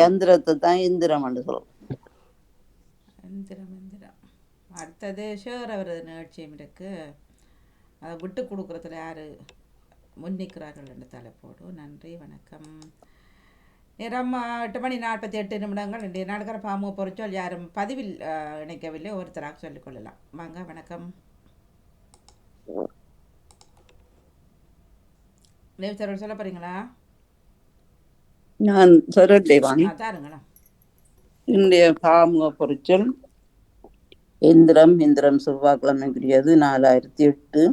யந்திரத்தை தான் இந்திரம் என்று சொல்லுவோம். எந்திரம் எந்திரம். அடுத்தது ஷேர் அவரது நிகழ்ச்சியும் இருக்கு. அதை விட்டு கொடுக்குறதுல யார் முன்னிக்கிறார்கள் என்ற தலைப்போடு. நன்றி, வணக்கம். நேரம் 8:48 இன்றைய நாடுகிற பாமு பொறிச்சொல் யாரும் பதிவில் இணைக்கவில்லை, ஒருத்தராக சொல்லிக்கொள்ளலாம். வாங்க, வணக்கம். தேவ் சொல்ல போறீங்களா? நான் சொல்றேன். தாருங்களா. இன்றைய பாமுக பொறிச்சொல் எந்திரம். இந்திரம் செவ்வாய்க்கிழமைக்குரியது, 4008.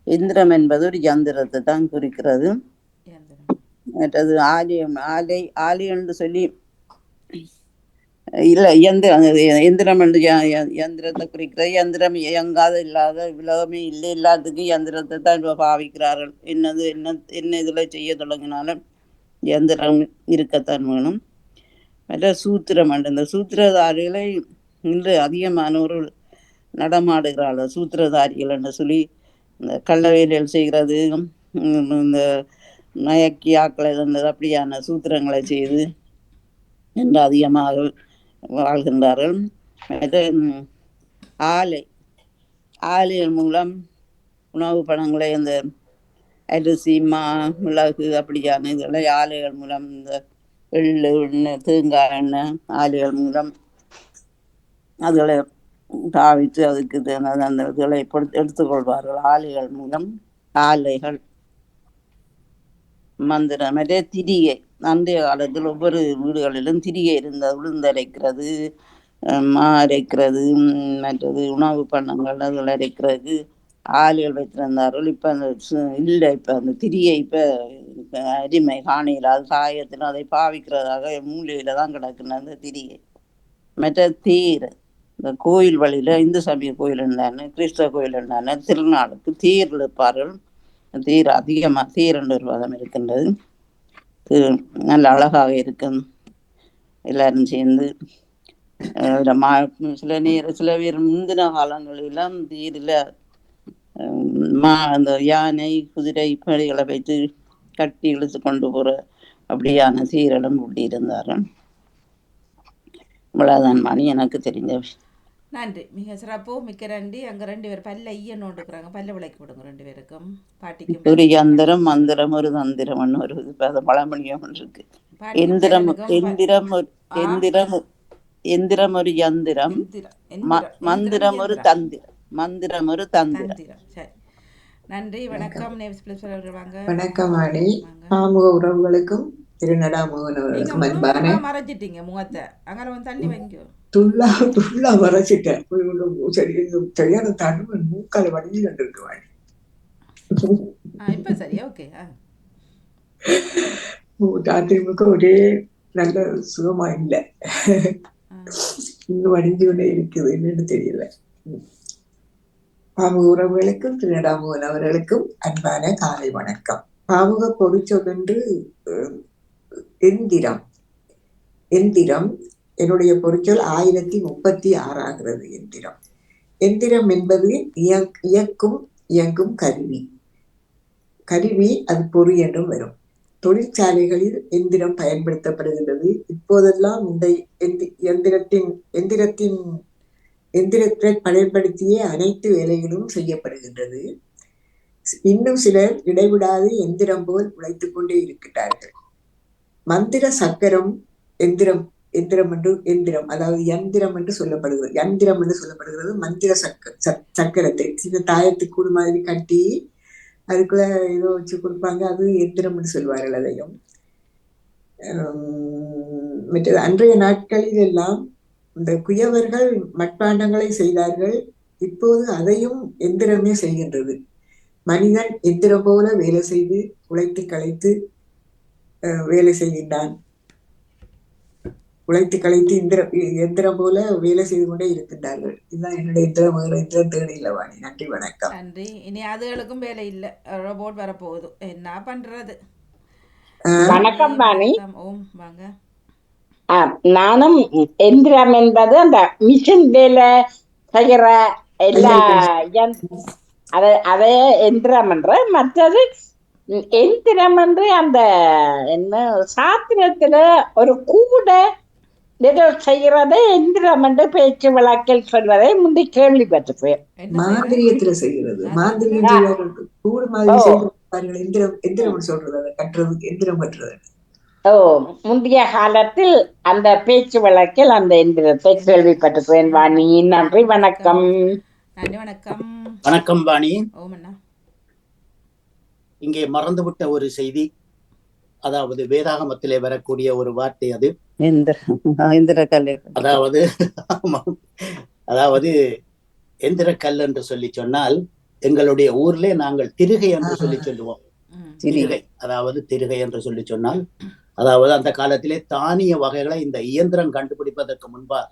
எந்திரம் என்பது ஒரு யந்திரத்தை தான் குறிக்கிறது. மற்றது ஆலயம், ஆலை என்று சொல்லி இல்லை, எந்திரம் என்று யந்திரத்தை குறிக்கிறது. யந்திரம் இயங்காத இல்லாத உலகமே இல்லை, எல்லாத்துக்கும் யந்திரத்தை தான் பாவிக்கிறார்கள். என்ன இதில் செய்ய தொடங்கினாலும் யந்திரம் இருக்கத்தான் வேணும். மற்ற சூத்திரம் என்று, இந்த சூத்திரதாரிகளை இன்று அதிகமானோர் நடமாடுகிறார்கள். சூத்திரதாரிகள் என்று சொல்லி இந்த கள்ள வேலைகள் செய்கிறது, இந்த மயக்கி ஆக்களை இருந்தது அப்படியான சூத்திரங்களை செய்து என்று அதிகமாக வாழ்கின்றார்கள். ஆலைகள் மூலம் உணவு பணங்களை, இந்த அரிசி, மிளகு அப்படியான இதெல்லாம் ஆலைகள் மூலம், இந்த எள்ளு, எண்ணெய், தேங்காய் எண்ணெய் ஆலைகள் மூலம் அதுகளை பாவித்து அதுக்கு அந்த இதுகளை எடுத்துக்கொள்வார்கள். ஆலைகள் மூலம் ஆலைகள். மந்திரம். மற்ற திரிகை. அன்றைய காலத்தில் ஒவ்வொரு வீடுகளிலும் திரிகை இருந்தது. உளுந்தரைக்கிறது, மா அரைக்கிறது, மற்றது உணவு பண்டங்கள் அதில் அரைக்கிறது ஆலைகள் வைத்திருந்தார்கள். இப்போ அந்த இல்லை, இப்போ அந்த திரியை இப்போ அரிமை காணியில் அது சாயத்தில் அதை பாவிக்கிறதாக மூலையில் தான் கிடக்குன்னு அந்த திரிகை. மற்ற தேர். இந்த கோயில் வழியில் இந்து சமய கோயில் இருந்தானே, கிறிஸ்தவ கோயில் இருந்தானே, திருநாளுக்கு தேர் இழுப்பார்கள். தேர் அதிகமாக தேர் என்ற ஒரு பதம் இருக்கின்றது. நல்ல அழகாக இருக்கும். எல்லாரும் சேர்ந்து சில பேர் முந்தின காலங்களெல்லாம் தேரில் அந்த யானை, குதிரை, படிகளை வைத்து கட்டி இழுத்து கொண்டு போகிற அப்படியான சீரெல்லாம் கூட்டி இருந்தார்கள். இவ்வளவுதான் மணி எனக்கு தெரிஞ்ச விஷயம். நன்றி, மிக சிறப்பு, மிக்க நன்றி. அங்கே 2 பேர் பல்ல ஐயன் நோண்டுக்கிறாங்க, பல்ல விளக்கி விடுங்க 2 பேருக்கும். பாட்டிக்கும் ஒரு யந்திரம், மந்திரம், ஒரு தந்திரம் ஒரு பழமொழியம் இருக்கு. எந்திரம் ஒரு யந்திரம், மந்திரம் ஒரு தந்திரம். மந்திரம் ஒரு தந்திரம். சரி, நன்றி, வணக்கம். வணக்கம் ஆணி. பாமுக உறவுகளுக்கும் திருநடாமோகன் அவர்களுக்கும் அன்பான. மறைச்சிட்டீங்க முகத்தை, அங்கே வந்து தள்ளி வைங்க. துள்ளா மறைச்சிட்டேன். சரியான தடுவன் மூக்கால வடிஞ்சு கண்டிருக்கு வாணி. இப்ப சரியா? ஓகே. அதிமுக ஒரே நல்ல சுகமா இல்லை, இன்னும் வடிஞ்சு கொண்டே இருக்குது. என்னன்னு தெரியல. பாமுக உறவுகளுக்கும் திருநடாமோகன் அவர்களுக்கும் அன்பான காலை வணக்கம். பாமுக பொறிச்சொன்று எந்திரம். எந்திரம் என்னுடைய பொறிச்சொல் 1036 ஆகிறது. எந்திரம். எந்திரம் என்பது இயங்கும் கருவி. கருவி அது பொறி என்றும் வரும். தொழிற்சாலைகளில் எந்திரம் பயன்படுத்தப்படுகின்றது. இப்போதெல்லாம் இந்த எந்திரத்தை பயன்படுத்திய அனைத்து வேலைகளும் செய்யப்படுகின்றது. இன்னும் சிலர் இடைவிடாது எந்திரம் போல் உழைத்துக் கொண்டே இருக்கிறார்கள். மந்திர சக்கரம் எந்திரம் அதாவது யந்திரம் என்று சொல்லப்படுகிறது. மந்திர சக்கரத்தை சின்ன தாயத்து கூடு மாதிரி கட்டி அதுக்குள்ள ஏதோ வச்சு கொடுப்பாங்க, அது எந்திரம் என்று சொல்வார்கள். அதையும் மற்றது அன்றைய நாட்களில் எல்லாம் இந்த குயவர்கள் மட்பாண்டங்களை செய்தார்கள். இப்போது அதையும் எந்திரமே செய்கின்றது. மனிதன் எந்திரம் போல வேலை செய்து உழைத்து களைத்து வேலை செய்கின்றான். உழைத்து களைத்து எந்திரம் போல வேலை செய்து கொண்டே இருக்கின்றார்கள். இதுதான் என்னுடைய எந்திரம் தேவையில்லை வாணி. நன்றி, வணக்கம். நன்றி. இனி அதுகளுக்கும் வேலை இல்லை, ரோபோட் வரப்போகுது, என்ன பண்றது? வணக்கம் வாணி. ஓம், வாங்க. நானும் எந்திரம் என்பது அந்த மிஷின் வேலை செய்கிற எல்லா அதே எந்திரம் என்ற. மற்றது எந்திரம் என்று அந்த என்ன சாத்திரத்துல ஒரு கூட ஏதோ செய்யறதை எந்திரம் என்று பேச்சு வழக்கில் சொல்வதை முந்தி கேள்விப்பட்டிருப்பேன். என்ன செய்யறது? மாந்திரியத்துல செய்கிறது, அதான் மாந்திரிகம் ஆ, செய்வார்கள். கூடு ஓ மாதிரி செய்வார்கள். எந்திரம் எந்திரம் சொல்றது, அதை கட்டுறதுக்கு எந்திரம் கட்டுறது. ஓ முந்தைய காலத்தில் அந்த பேச்சு வழக்கில் அந்த எந்திரத்தை எந்திரம். கேள்விப்பட்டிருப்பேன். வாணி, நன்றி, வணக்கம். வணக்கம். நன்றி, வணக்கம். வணக்கம் வாணி. ஓமண்ணா. இங்கே மறந்துவிட்ட ஒரு செய்தி, அதாவது வேதாகமத்திலே வரக்கூடிய ஒரு வார்த்தை, அது இந்திர கல்லை அதாவது ஆமாம், அதாவது எந்திரக்கல் என்று சொல்லி சொன்னால் எங்களுடைய ஊர்ல நாங்கள் திருகை என்று சொல்லி சொல்லுவோம். திருகை, அதாவது திருகை என்று சொல்லி சொன்னால், அதாவது அந்த காலத்திலே தானிய வகைகளை இந்த இயந்திரம் கண்டுபிடிப்பதற்கு முன்பாக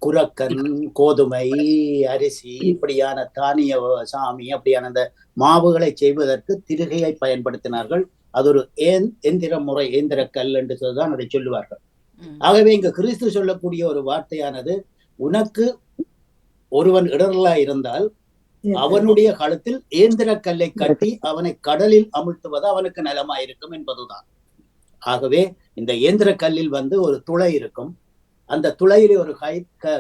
குரக்கன், கோதுமை, அரிசி, இப்படியான தானிய சாமி அப்படியான அந்த மாவுகளை செய்வதற்கு திருகையை பயன்படுத்தினார்கள். அது ஒரு எந்திர முறை, எந்திர கல் என்று சொல்லிதான் அதை சொல்லுவார்கள். ஆகவே இங்கு கிறிஸ்து சொல்லக்கூடிய ஒரு வார்த்தையானது, உனக்கு ஒருவன் இடரலா இருந்தால் அவனுடைய கழுத்தில் ஏந்திர கல்லை கட்டி அவனை கடலில் அமிழ்த்துவது அவனுக்கு நலமாயிருக்கும் என்பதுதான். ஆகவே இந்த ஏந்திர கல்லில் ஒரு துளை இருக்கும். அந்த துளையிலே ஒரு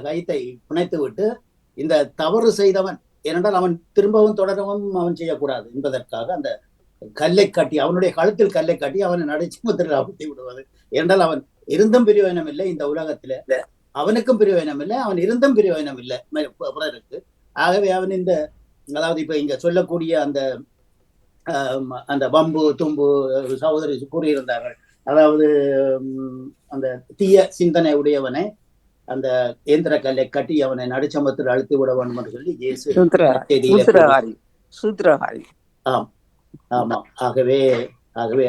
கயித்தை பிணைத்து விட்டு இந்த தவறு செய்தவன், ஏனென்றால் அவன் திரும்பவும் தொடரவும் அவன் செய்யக்கூடாது என்பதற்காக அந்த கல்லை கட்டி, அவனுடைய கழுத்தில் கல்லை கட்டி அவனை நடைச்சுமத்தில் அமுத்தி விடுவது. ஏனென்றால் அவன் இருந்தும் பிரயோஜனம் இல்லை இந்த உலகத்தில, அவனுக்கும் பிரயோஜனம் இல்லை, அவன் இருந்தும் பிரயோஜனம் இல்லை பிறருக்கு. ஆகவே அவன் இந்த, அதாவது இப்ப இங்க சொல்லக்கூடிய அந்த அந்த வம்பு தும்பு சகோதரி கூறியிருந்தார்கள், அதாவது அந்த தீய சிந்தனை உடையவனை அந்த ஏந்திர கல்லை கட்டி அவனை நடுச்சமத்தில் அழுத்தி விட வேண்டும் என்று சொல்லி இயேசு சூத்திரகாரி. ஆம், ஆமா. ஆகவே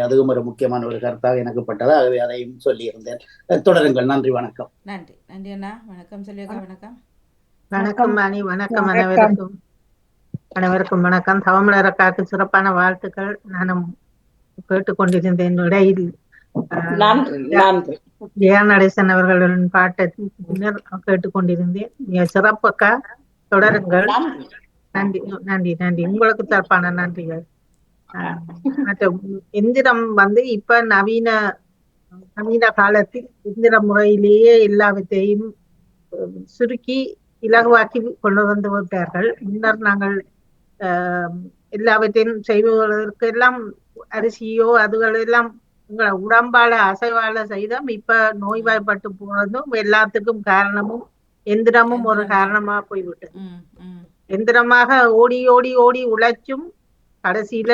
அதுவும் ஒரு முக்கியமான ஒரு கருத்தாக எனக்கு பட்டது. ஆகவே அதையும் சொல்லி இருந்தேன். தொடருங்கள். நன்றி, வணக்கம். நன்றி, நன்றி அண்ணா. வணக்கம் சொல்லியிருக்கா. வணக்கம். வணக்கம் வாணி, வணக்கம் அனைவருக்கும். அனைவருக்கும் வணக்கம். தவமலரக்காக்கு சிறப்பான வாழ்த்துக்கள். நானும் கேட்டுக்கொண்டிருந்தேன். இடையில் ஜெயா நடேசன் அவர்களின் பாட்டை பின்னர் கேட்டுக்கொண்டிருந்தேன். மிக சிறப்புக்கா, தொடருங்கள். நன்றி, நன்றி, நன்றி. உங்களுக்கு சிறப்பான நன்றிகள். எந்திரம் இப்ப நவீன காலத்தில் எந்திர முறையிலேயே எல்லாவற்றையும் சுருக்கி இலகுவாக்கி கொண்டு வந்து விட்டார்கள். முன்னர் நாங்கள் எல்லாவற்றையும் செய்வதற்கு எல்லாம் அரிசியோ அதுகள் எல்லாம் உடம்பால அசைவால செய்தோம். இப்ப நோய்வாய்ப்பட்டு போனதும் எல்லாத்துக்கும் காரணமும் எந்திரமும் ஒரு காரணமா போய்விட்டது. எந்திரமாக ஓடி ஓடி ஓடி உழைச்சும் கடைசியில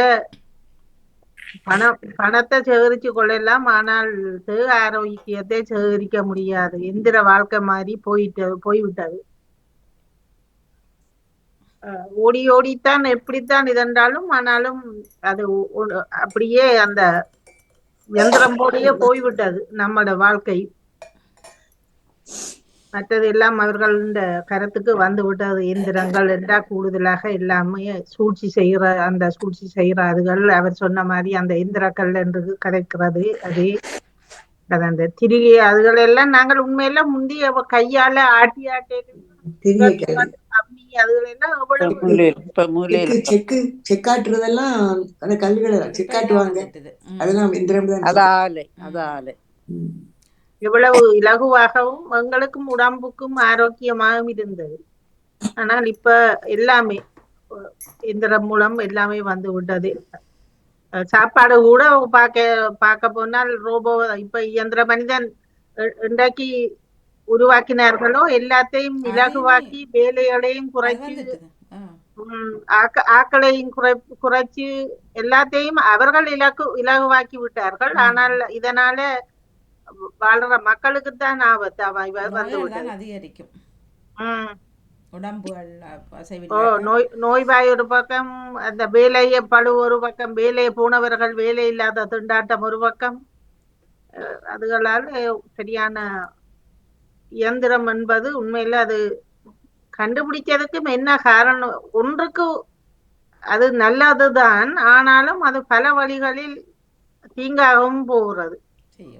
பணத்தை சேகரிச்சு கொள்ளலாம், ஆனால் தேக ஆரோக்கியத்தை சேகரிக்க முடியாது. எந்திர வாழ்க்கை மாதிரி போய்விட்டது. ஓடி ஓடித்தான் எப்படித்தான் இதென்றாலும், ஆனாலும் அது அப்படியே அந்த யந்திரம் போடியே போய்விட்டது நம்மளோட வாழ்க்கை. மற்றது எல்லாம் அவர்கள் இந்த கருத்துக்கு வந்து விட்டது. எந்திரங்கள் என்றா கூடுதலாக எல்லாமே சூழ்ச்சி செய்கிற அதுகள் அவர் சொன்ன மாதிரி அந்த எந்திரக்கல் என்று கிடைக்கிறது. அதே அந்த திரிகை அதுகள் எல்லாம் நாங்கள் உண்மையில முந்தைய கையால ஆட்டி செக்காட்டுறதெல்லாம் அந்த கல்லுகளை செக்காட்டுவாங்க, அதெல்லாம் எந்திரம் தான். எவ்வளவு இலகுவாகவும் எங்களுக்கும் உடம்புக்கும் ஆரோக்கியமாகவும் இருந்தது. ஆனால் இப்ப எல்லாமே எந்திரம் மூலம் எல்லாமே வந்து விட்டது. சாப்பாடு கூட பார்க்க போனால் ரோபோ, இப்ப இயந்திர மனிதன் இன்றைக்கு உருவாக்கினார்களோ எல்லாத்தையும் இலகுவாக்கி வேலைகளையும் குறைச்சு ஆக்களையும் குறைச்சு எல்லாத்தையும் அவர்கள் இலகுவாக்கி விட்டார்கள். ஆனால் இதனால வாழ்ற மக்களுக்கு தான் ஆபத்து. அதிகரிக்கும். நோய்வாய் ஒரு பக்கம், அந்த வேலையை பழு ஒரு பக்கம், வேலையை போனவர்கள் வேலை இல்லாத திண்டாட்டம் ஒரு பக்கம். அதுகளால் சரியான இயந்திரம் என்பது உண்மையில அது கண்டுபிடிக்கிறதுக்கும் என்ன காரணம், ஒன்றுக்கு அது நல்லதுதான், ஆனாலும் அது பல வழிகளில் தீங்காகவும் போகிறது.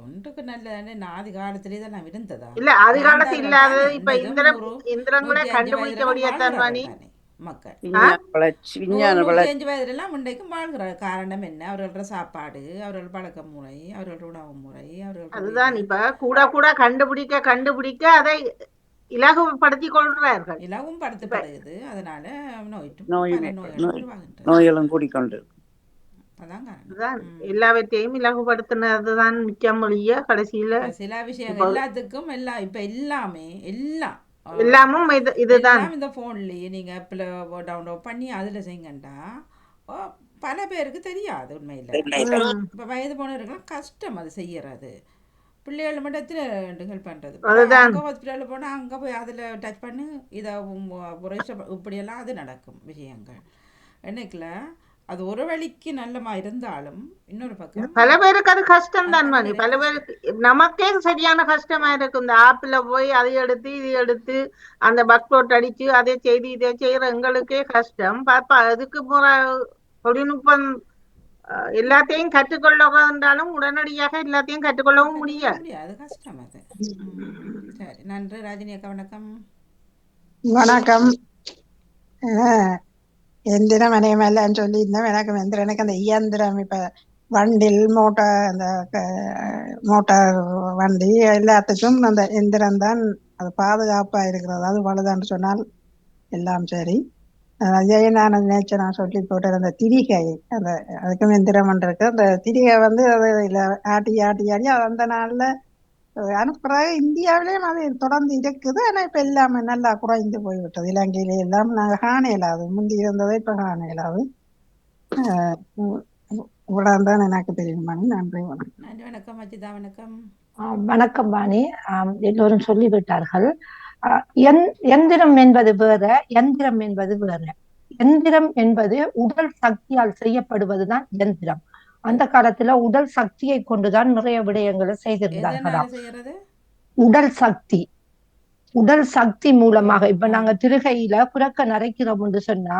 ஒன்றுக்கு நல்ல ஆதி காலத்திலே தான் நான் இருந்ததா இல்ல, ஆதி காலத்தில் இல்லாதது இப்ப இயந்திரங்களை கண்டுபிடிக்க முடியாதான் வாணி. மக்கள். விஞ்ஞான வளர்ச்சி, விஞ்ஞான 105 வயதுலாம் முன்னைக்கும் வாழ்கிற காரணம் என்ன? அவர்களோட சாப்பாடு, அவர்கள் பழக்க முறை, அவர்களோட உணவு முறை, அதுதான் இப்ப கூட கூட கண்டுபிடிக்க அதை இலகுப்படுத்தி கொள்றார்கள். இலவும் படுத்தப்படுகிறது. அதனால நோய் பல நோய்கள் உருவாகின்றன. நோய்களும் கூடிக்கொண்டு அதான் காரணம். அதுதான் எல்லாவற்றையும் இலகுபடுத்தினதுதான் மிச்சம் மொழிய கடைசியில சில விஷயங்கள் எல்லாத்துக்கும் இப்ப எல்லாமே எல்லாமும் இதுதான். எல்லாம் இந்த போன்லயே நீங்க ஆப்ல டவுன்லோட் பண்ணி அதுல செய்யுங்கண்டா பல பேருக்கு தெரியாது உண்மையில. இப்ப வயது போனவர்களும் கஷ்டம் அது செய்யறது. பிள்ளைகள் மட்டும் ஹெல்ப் பண்றது. அங்க ஹாஸ்பிட்டலில் போனா அங்க போய் அதுல டச் பண்ணி இதை இப்படியெல்லாம் அது நடக்கும் விஷயங்கள். என்னைக்குல அது ஒரு வழிக்கு நல்லமா இருந்தாலும் இன்னொரு பக்கம் பல பேருக்கு அது கஷ்டம் தான் மணி. பல பேருக்கு நமக்கே சரியான கஷ்டமா இருக்கு. இந்த ஆப்ல போய் அதை எடுத்து இது எடுத்து அந்த பக்லோட் அடிச்சு அதை செய்து இதை செய்யற எங்களுக்கே கஷ்டம். பாப்பா அதுக்கு தொழில்நுட்பம் எல்லாத்தையும் கற்றுக்கொள்ளவும் உடனடியாக எல்லாத்தையும் கற்றுக்கொள்ளவும் முடியாது. கஷ்டம் அது. சரி, நன்றி ராஜினி அக்கா. வணக்கம். வணக்கம். எந்திரம் அனையமெல்லாம் சொல்லியிருந்தேன். எனக்கு அந்த இயந்திரம் இப்ப வண்டில் மோட்டார் வண்டி எல்லாத்துக்கும் அந்த எந்திரம் தான் அது பாதுகாப்பா இருக்கிறது. அது பழுதான்னு சொன்னால் எல்லாம் சரி. அதே நான் நேற்று நான் சொல்லி போட்டேன் அந்த திரிகை, அந்த அதுக்கும் எந்திரம் இருக்கு. அந்த திரிகை வந்து அது ஆட்டி ஆட்டி ஆடி அந்த நாள்ல அனுப்புறாங்க. இந்தியாவிலேயும் அது தொடர்ந்து இருக்குது. ஆனா இப்ப எல்லாமே நல்லா குறைந்து போய்விட்டது. இலங்கையில எல்லாம் நாங்க காண இயலாது. முந்தி இருந்ததை இப்ப காண இயலாது. இவ்வளவு தான் எனக்கு தெரியும் மணி. நன்றி, வணக்கம். நன்றி, வணக்கம். அஜிதா, வணக்கம். வணக்கம் வாணி. எல்லோரும் சொல்லிவிட்டார்கள். எந்திரம் என்பது வேற, எந்திரம் என்பது வேற. எந்திரம் என்பது உடல் சக்தியால் செய்யப்படுவதுதான் எந்திரம். அந்த காலத்துல உடல் சக்தியை கொண்டுதான் நிறைய விடயங்களை செய்திருந்தார்களாம். உடல் சக்தி மூலமாக இப்ப நாங்க திருகையில புறக்க நரைக்கிறோம் என்று சொன்னா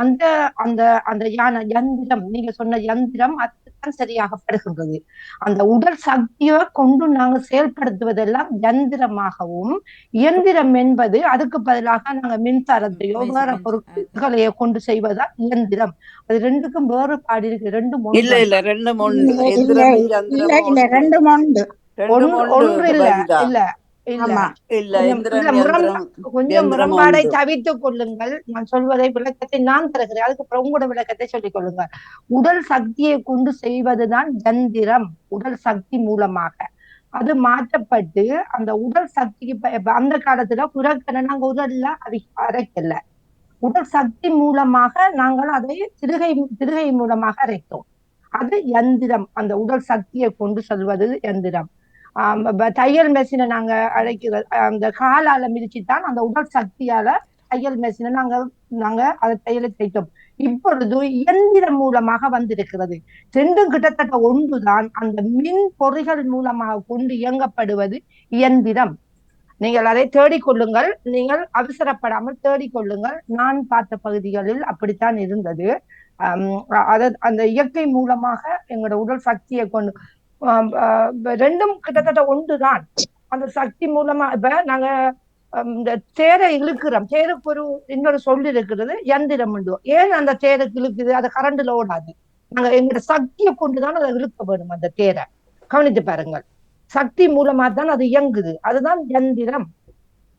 அந்த அந்த அந்த யந்திரம், நீங்க சொன்ன யந்திரம் அதுதான் சரியாகப்படுகின்றது. அந்த உடல் சக்தியை கொண்டு நாங்க செயல்படுத்துவதெல்லாம் யந்திரமாகவும், இயந்திரம் என்பது அதுக்கு பதிலாக நாங்க மின்சாரத்தையோ வேற பொருட்களையோ கொண்டு செய்வதா இயந்திரம். அது ரெண்டுக்கும் வேறுபாடு இருக்கு. ரெண்டும் ஒன்று இல்ல இல்ல கொஞ்சம் முரண்பாடை தவிர்த்துக் கொள்ளுங்கள். நான் சொல்வதை விளக்கத்தை நான் தருகிறேன். அதுக்கப்புறம் உங்களோட விளக்கத்தை சொல்லிக் கொள்ளுங்கள். உடல் சக்தியை கொண்டு செய்வதுதான் யந்திரம். உடல் சக்தி மூலமாக அது மாற்றப்பட்டு அந்த உடல் சக்திக்கு அந்த காலத்துல புறக்கணை நாங்க உடல்ல அரைக்கல. உடல் சக்தி மூலமாக நாங்கள் அதை திருகை மூலமாக அரைத்தோம். அது யந்திரம். அந்த உடல் சக்தியை கொண்டு செல்வது யந்திரம். தையல் மெஷினை நாங்க அழைக்கிறது அந்த காலால மிதிச்சுதான் அந்த உடல் சக்தியால தையல் மெஷினை நாங்க அதை தையலை தைத்தோம். இப்பொழுது இயந்திரம் மூலமாக வந்திருக்கிறது. ரெண்டும் கிட்டத்தட்ட ஒன்றுதான். அந்த மின் பொறிகள் மூலமாக கொண்டு இயங்கப்படுவது இயந்திரம். நீங்கள் அதை தேடிக்கொள்ளுங்கள். நீங்கள் அவசரப்படாமல் தேடிக்கொள்ளுங்கள். நான் பார்த்த பகுதிகளில் அப்படித்தான் இருந்தது. அந்த இயற்கை மூலமாக எங்களோட உடல் சக்தியை கொண்டு ரெண்டும் கிட்டத்தட்ட ஒன்றுதான். அந்த சக்தி மூலமா இப்ப நாங்க இந்த தேரை இழுக்கிறோம். தேருக்கு இன்னொரு சொல்லி இருக்கிறது யந்திரம். ஏன் அந்த தேருக்கு இழுக்குது? அது கரண்டுல ஓடாது. நாங்க எங்களோட சக்தியை கொண்டுதான் அதை இழுக்க வேணும். அந்த தேரை கவனித்து பாருங்கள். சக்தி மூலமா தான் அது இயங்குது. அதுதான் யந்திரம்.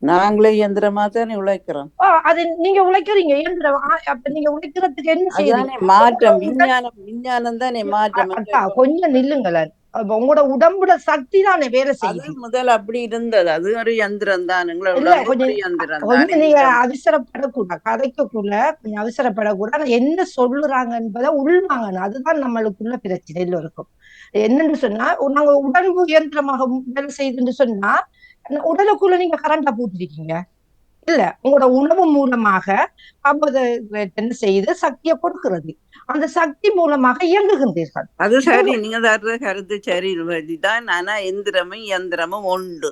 நாங்களே இயந்திரமா தானே உழைக்கிறோம். அது நீங்க உழைக்கிறீங்க இயந்திரம். அப்ப நீங்க உழைக்கிறதுக்கு என்ன செய்யணும்? மாற்றம், விஞ்ஞானம் தானே மாற்றம். கொஞ்சம் நில்லுங்களேன். உங்களோட உடம்புல சக்தி தானே வேலை செய்யுது. முதல் அப்படி இருந்தது. அது ஒரு யந்திரம் தான். கொஞ்சம் நீங்க அவசரப்படக்கூடாது. கதைக்குள்ள கொஞ்சம் அவசரப்படக்கூடாது. என்ன சொல்லுறாங்க என்பதை உள்வாங்கணும். அதுதான் நம்மளுக்குள்ள பிரச்சனை எல்லோருக்கும். என்னன்னு சொன்னா, நாங்க உடம்பு இயந்திரமாக வேலை செய்யுதுன்னு சொன்னா உடலுக்குள்ள நீங்க கரண்டா போட்டிருக்கீங்க இல்ல. உங்களோட உணவு மூலமாக என்ன செய்து சக்தியை கொடுக்கிறது. அந்த சக்தி மூலமாக இயங்குகின்றீர்கள். அது சரி, நீங்க தர்ற கருத்து சரி தான். ஆனா எந்திரமும் இயந்திரமும் ஒன்று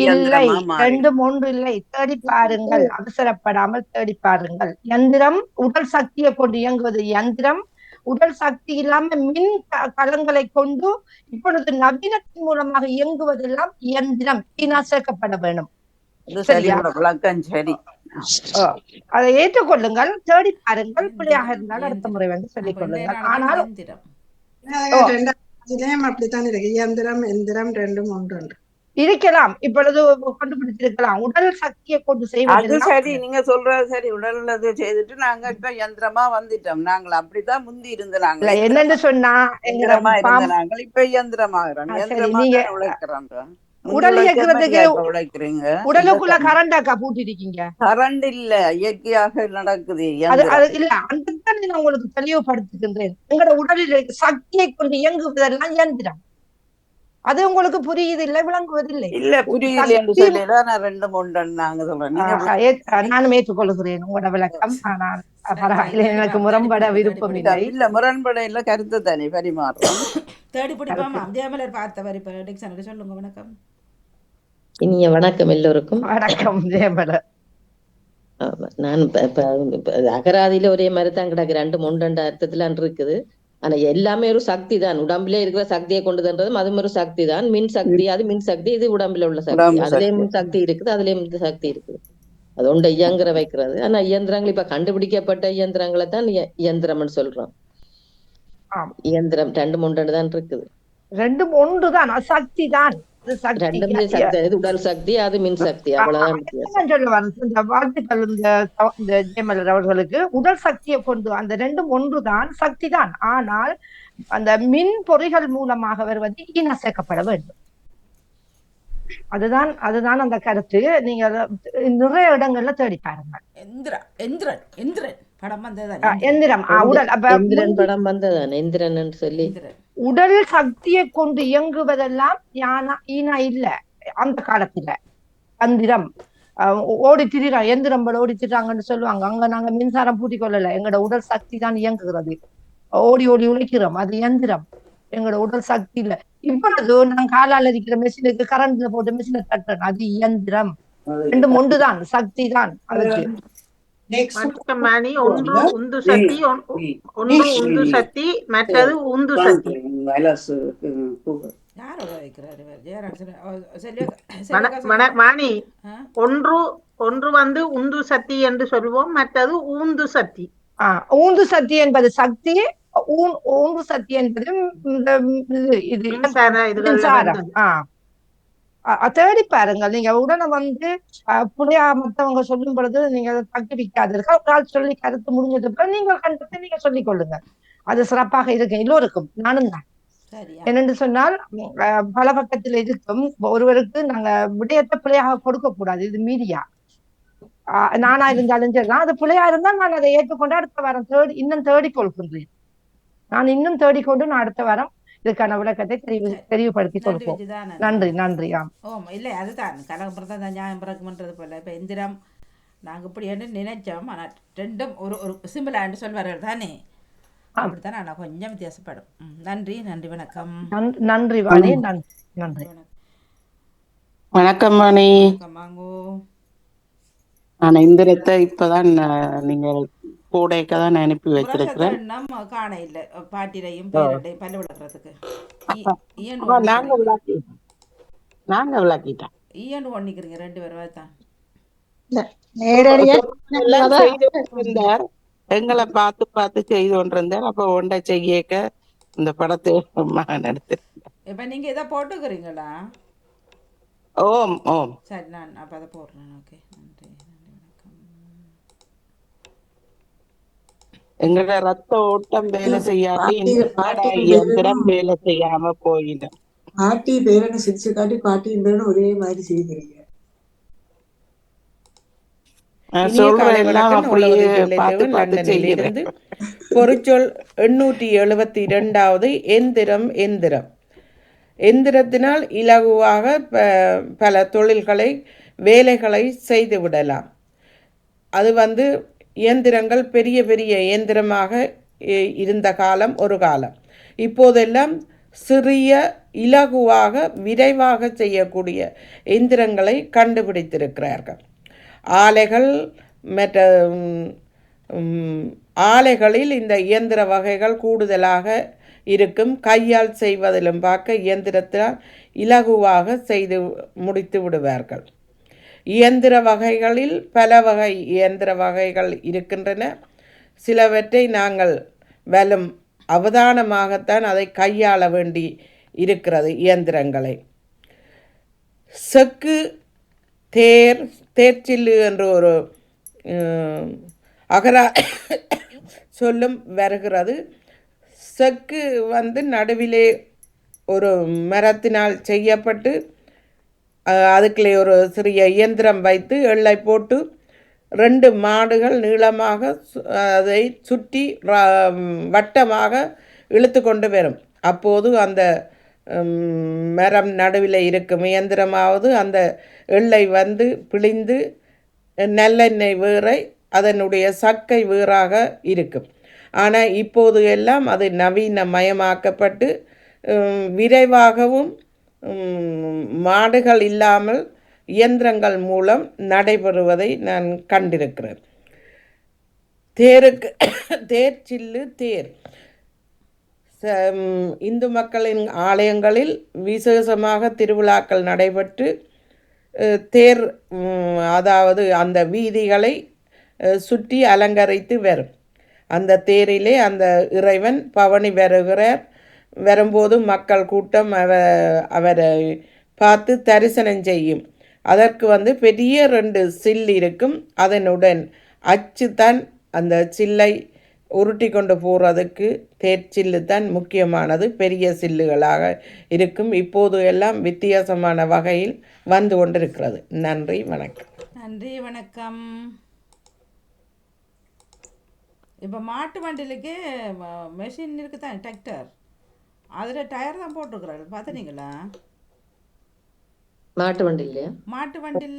இல்லை. ரெண்டும் ஒன்று இல்லை. தேடி பாருங்கள். அவசரப்படாமல் தேடி பாருங்கள். யந்திரம் உடல் சக்தியை கொண்டு இயங்குவது யந்திரம். உடல் சக்தி இல்லாம மின் கலங்களை கொண்டு இப்பொழுது நவீனத்தின் மூலமாக இயங்குவதெல்லாம் இயந்திரம். சேர்க்கப்பட வேணும். விளக்கம் சரி. அதை ஏற்றுக்கொள்ளுங்கள், தேடி பாருங்கள். பிள்ளையாக எந்திரம் இருந்தால் அடுத்த இயந்திரம் முறை வந்து சொல்லிக் அப்போ இன்றைய கொள்ளுங்கள். நாள் தான் ஆனால் எந்திரம் ஓ, ரெண்டாம் அப்படித்தான் இருக்கு. இயந்திரம் எந்திரம் ரெண்டும் ஒன்று. இருக்கலாம், இப்பொழுது கண்டுபிடிச்சிருக்கலாம். உடல் சக்தியை கொண்டு அது செய்வதெல்லாம் சரி, நீங்க சொல்றது சரி. உடல் இது செய்துட்டு நாங்க இப்ப யந்திரமா வந்துட்டோம். நாங்கள் அப்படிதான் முந்தி இருந்த நாங்கள் இல்ல, என்னன்னு சொன்னா எங்கட யந்திரமா இருந்த பாம் நாங்கள் இப்ப யந்திரமாகிறோம். சரி, யந்திரமா நீங்க தான் உழைக்கிறோம். முந்தி உடல் உழைச்ச இயக்குறதுக்கு மாதிரியா இப்ப உழைக்கிறீங்க? உடலுக்குள்ள கரண்டாக்கா பூட்டிருக்கீங்க. கரண்ட் இல்ல, இயற்கையாக நடக்குது அது யந்திரம். அது இல்ல, அதுதான் நான் உங்களுக்கு தெளிவுபடுத்துகின்றேன். எங்கட உடலில் சக்தியை கொண்டு இயங்குவதெல்லாம் இயந்திரம். அது உங்களுக்கு புரியுது இல்லை, விளங்குவதில்லை. இல்ல புரியல என்று சக்தி சொல்லல. நான் ரெண்டு மூன்று நாங்க சொல்றேன். நீங்க நானும் ஏற்றுக்கொள்கிறேன் உங்களோட விளக்கம். ஆனால் பரவாயில்லை, எனக்கு முரண்பட விருப்பம் இல்லை. இல்ல முரண்பட இல்ல, கருத்து தானே பரிமாறுறோம். தேடி பிடிப்பாமா ஜெயமலர் பார்த்தவர் இப்போ டிக்ஷனரி சொல்லுங்க. வணக்கம். இனிய வணக்கம் எல்லோருக்கும். வணக்கம் ஜெயமலர். நான் அகராதியில ஒரே மாதிரி தான் கிடக்கு, 2 அர்த்தத்துல இருக்குது. ஆனா எல்லாமே ஒரு சக்தி தான். உடம்புல இருக்கிற சக்தியை கொண்டு தன்றதும் அதுவும் ஒரு சக்தி தான். மின் சக்தி, அது மின் சக்தி, இது உடம்புல உள்ள சக்தி. அதுலயும் சக்தி இருக்குது, அதுலயும் சக்தி இருக்குது. அது ஒன்றை இயங்குற வைக்கிறது. ஆனா இயந்திரங்கள் இப்ப கண்டுபிடிக்கப்பட்ட இயந்திரங்களை தான் இயந்திரம்னு சொல்றோம். இயந்திரம் 2 தான் இருக்குது. 2 ஒன்று தான், சக்தி தான். ரெண்டுமே சக்தி. இது உடல் சக்தி, அது மின் சக்தி, அவ்வளவுதான் சொல்ல வர. இந்த வாழ்த்துக்கள் இந்த ஜெயமலர் அவர்களுக்கு. உடல் சக்தியை கொண்டு அந்த 2 ஒன்று தான், சக்தி தான். ஆனால் அந்த மின் பொறிகள் மூலமாக வருவது ஈன சேர்க்கப்பட வேண்டும். அதுதான் அந்த கருத்து. நீங்க நிறைய இடங்கள்ல தேடி பாருங்க. எந்திரன் படம் வந்ததான். எந்திரம் உடல் படம் வந்ததான் எந்திரன் சொல்லி. உடல் சக்தியை கொண்டு இயங்குவதெல்லாம் ஈனா இல்ல. அந்த காலத்துல எந்திரம் ஓடி திரிறாங்க, எந்திரம் ஓடி திரிறாங்கன்னு சொல்லுவாங்க. அங்க நாங்க மின்சாரம் பூட்டி கொள்ளல, எங்களோட உடல் சக்தி தான் இயங்குகிறது. ஓடி ஓடி உழைக்கிறோம், அது எந்திரம். எங்களோட உடல் சக்தி இல்ல. இப்பொழுது நான் காலால் அடிக்கிற மெஷினுக்கு கரண்ட்ல போட்டு மெஷினை தட்டுறேன், அது இயந்திரம். 2 ஒன்றுதான், சக்தி தான். அதுக்கு ஒன்று உந்து சக்தி, உந்து சக்தி, மற்றது உந்து சக்தி. மாணி, ஒன்று வந்து உந்து சக்தி என்று சொல்வோம், மற்றது ஊந்து சக்தி. ஊந்து சக்தி என்பது சக்தி, ஊந்து சக்தி என்பது மின்சாரம். தேடி பாருங்கள். நீங்க உடனே வந்து புள்ளையா மத்தவங்க சொல்லும் பொழுது நீங்க தக்கிவிக்காதீர்கள். ஒரு ஆள் சொல்லி கருத்து முடிஞ்சது பிறகு நீங்கள் கண்டத்தை நீங்க சொல்லிக் கொள்ளுங்க. அது சிறப்பாக இருக்கு எல்லோருக்கும். நானும் தான். என்னென்று சொன்னால் பல பக்கத்தில் இருக்கும் ஒருவருக்கு நாங்க விடயத்தை பிள்ளையாக கொடுக்க கூடாது. இது மீடியா. நானா இருந்தாலும் சரிதான், அது பிள்ளையா இருந்தால் நான் அதை ஏற்றுக்கொண்டு அடுத்த வாரம் இன்னும் தேடிக்கொள்கின்றேன். நான் இன்னும் தேடிக்கொண்டு நான் அடுத்த வாரம் இதுக்கான விளக்கத்தை தெளிவுபடுத்தி கொடுப்போம். நன்றி. இல்லை, அதுதான் கலகப்புறத்தான் நியாயம் பிறக்கும்ன்றது போல. இப்போ எந்திரம் நாங்கள் இப்படி என்ன நினைச்சோம், ஆனால் 2 ஒரு சிம்பிளான்னு சொல்வார்கள் தானே, அப்படித்தான். ஆனால் கொஞ்சம் வித்தியாசப்படும். நன்றி. வணக்கம். நன்றி வாணி. நன்றி. வணக்கம் வாணி. வாங்கோ. நான் எந்திரத்தை இப்பதான் நீங்க கூடைக்கதான் அனுப்பி வச்சிருக்கிறேன். காண இல்லை பாட்டிலையும் பேரண்டையும் பல்லு விளக்குறதுக்கு நாங்க விளக்கிட்டோம். ஈயண்டு ஒண்ணிக்கிறீங்க 2 பேரும் தான் எங்களை பார்த்து செய்து கொண்டிருந்தார். அப்ப ஒன்றை செய்யக்க இந்த படத்தை நடத்து. இப்ப நீங்க இதை போட்டுக்கிறீங்களா? ஓம். சரி, நான் அப்ப அதை போடுறேன். ஓகே, நன்றி. எங்களோட ரத்த ஓட்டம் வேலை செய்யாம இயந்திரம் வேலை செய்யாம போயிடும். பாட்டி பேரனை சிரிச்சு காட்டி பாட்டியும் பேரனும் ஒரே மாதிரி செய்கிறீங்க. பொறிச்சொல் 872வது எந்திரம். எந்திரத்தினால் இலகுவாக பல தொழில்களை வேலைகளை செய்து விடலாம். அது வந்து இயந்திரங்கள் பெரிய பெரிய இயந்திரமாக இருந்த காலம் ஒரு காலம். இப்போதெல்லாம் சிறிய இலகுவாக விரைவாக செய்யக்கூடிய எந்திரங்களை கண்டுபிடித்திருக்கிறார்கள். ஆலைகளில் இந்த இயந்திர வகைகள் கூடுதலாக இருக்கும். கையால் செய்வதிலும் பார்க்க இயந்திரத்தால் இலகுவாக செய்து முடித்து விடுவார்கள். இயந்திர வகைகளில் பல வகை இயந்திர வகைகள் இருக்கின்றன. சிலவற்றை நாங்கள் வலும் அவதானமாகத்தான் அதை கையாள வேண்டி இருக்கிறது. இயந்திரங்களை செக்கு, தேர்ச்சில்லு என்ற ஒரு அகரா சொல்லும் வருகிறது. செக்கு நடுவிலே ஒரு மரத்தினால் செய்யப்பட்டு அதுக்குள்ளே ஒரு சிறிய இயந்திரம் வைத்து எள்ளை போட்டு 2 மாடுகள் நீளமாக அதை சுற்றி வட்டமாக இழுத்து கொண்டு வரும். அப்போது அந்த மரம் நடுவில் இருக்கும் இயந்திரமாவது அந்த எள்ளை பிழிந்து நல்லெண்ணெய் வேறை அதனுடைய சக்கை வேறாக இருக்கும். ஆனால் இப்போது எல்லாம் அது நவீனமயமாக்கப்பட்டு விரைவாகவும் மாடுகள் இல்லாமல் இயந்திரங்கள் மூலம் நடைபெறுவதை நான் கண்டிருக்கிறேன். தேர்ச்சில்லு தேர் இந்து மக்களின் ஆலயங்களில் விசேஷமாக திருவிழாக்கள் நடைபெற்று தேர் அதாவது அந்த வீதிகளை சுற்றி அலங்கரித்து வரும். அந்த தேரிலே அந்த இறைவன் பவனி வரும்போது மக்கள் கூட்டம் அவரை பார்த்து தரிசனம் செய்யும். அதற்கு பெரிய 2 சில் இருக்கும். அதனுடன் அச்சு தான் அந்த சில்லை உருட்டி கொண்டு போகிறதுக்கு தேர்ச்சில்லு தான் முக்கியமானது. பெரிய சில்லுகளாக இருக்கும். இப்போது எல்லாம் வித்தியாசமான வகையில் வந்து கொண்டிருக்கிறது. நன்றி, வணக்கம். நன்றி, வணக்கம். இப்போ மாட்டு வண்டிலுக்கே மெஷின் இருக்குதான், டிராக்டர், அதில் டயர் தான் போட்டிருக்கிறாரு, பார்த்துனீங்களா? மாட்டு வண்டி இல்லையா? மாட்டு வண்டில்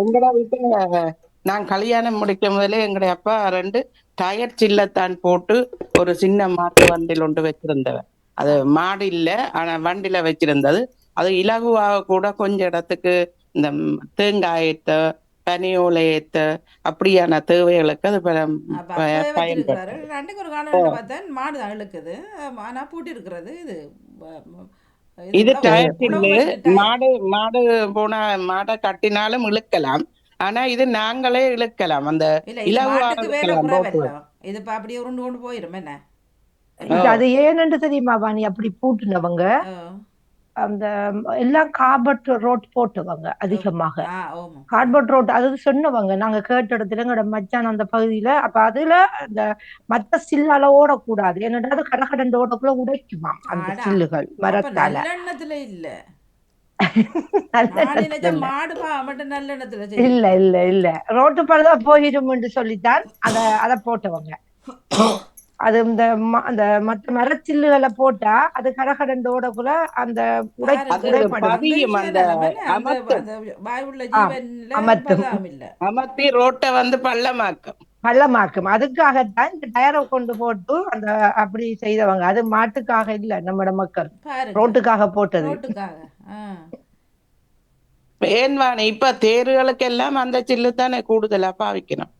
எங்கட வீட்டுல நான் கல்யாணம் முடிக்கும் முதலே எங்கடைய அப்பா 2 டயர் சில்லத்தான் போட்டு ஒரு சின்ன மாட்டு வண்டில் ஒன்று வச்சிருந்தவன். அது மாடு இல்லை, ஆனால் வண்டியில வச்சிருந்தது. அது இலகுவாக கூட கொஞ்சம் இடத்துக்கு இந்த தேங்காய் ஏத்த, பனியோலை ஏத்த அப்படியான தேவைகளுக்கு அது பயன்படுறாரு. 2க்கு ஒரு காலம் பார்த்தேன் மாடு தான் இழுக்குது, ஆனால் பூட்டி இருக்கிறது. இது டயர் சில்லு. மாடு போன மாடை கட்டினாலும் இழுக்கலாம். ஆனா இது நாங்களே இழுக்கலாம். அந்த இது அப்படியே உருண்டு கொண்டு போயிரும். என்ன அது ஏன்னு தெரியுமா வாணி? அப்படி பூட்டுனவங்க அந்த எல்லாம் கார்பெட் ரோட் போட்டுவாங்க. அதிகமாக கார்பெட் ரோட் அது சொன்னவங்க நாங்க கேட்ட இடத்துல எங்களோட மச்சான் அந்த பகுதியில. அப்ப அதுல அந்த மத்த சில்லால ஓடக்கூடாது, என்னடா கடகடண்டு ஓடக்குள்ள உடைக்குமா அந்த சில்லுகள் மரத்தால. இல்ல இல்ல இல்ல இல்ல ரோட்டு பழுதான் போயிடும் என்று சொல்லித்தான் அதை போட்டவங்க. அது அந்த மற்ற மரச்சில்லுகளை போட்டா அது கடகடண்டு ஓடக்குள்ள அந்த அமர்த்தி ரோட்டை பள்ளமாக்கும். அதுக்காகத்தான் இந்த டயரை கொண்டு போட்டு அந்த அப்படி செய்தவங்க. அது மாட்டுக்காக இல்ல, நம்மட மக்கள் ரோட்டுக்காக போட்டது. ஏன்வானே இப்ப தேர்களுக்கு எல்லாம் அந்த சில்லு தானே கூடுதலா பாவிக்கணும்.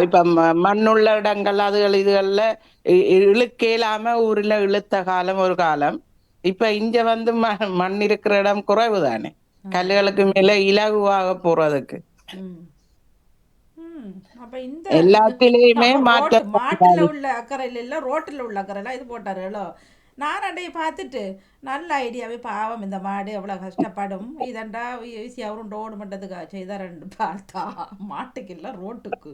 இப்ப மண்ணுள்ள இடங்கள் அதுகள் இதுகள்ல இழுக்கலாம ஊர்ல இழுத்த காலம் ஒரு காலம். இப்ப இங்க மண் இருக்கிற இடம் குறைவு தானே, கல்லுகளுக்கு மேல இலகுவாக போறதுக்கு. எல்லாத்திலயுமே மாட்டுல உள்ள அக்கறையில எல்லாம் ரோட்டுல உள்ள அக்கறையெல்லாம் இது போட்டாருங்களோ. நான் அண்டையை பார்த்துட்டு நல்ல ஐடியாவே, பாவம் இந்த மாடு எவ்வளோ கஷ்டப்படும், இதண்டா ஈஸியாக ஒரு ரோடு பண்ணுறதுக்காக செய்தாரண்டு பார்த்தா மாட்டுக்கு இல்லை ரோட்டுக்கு.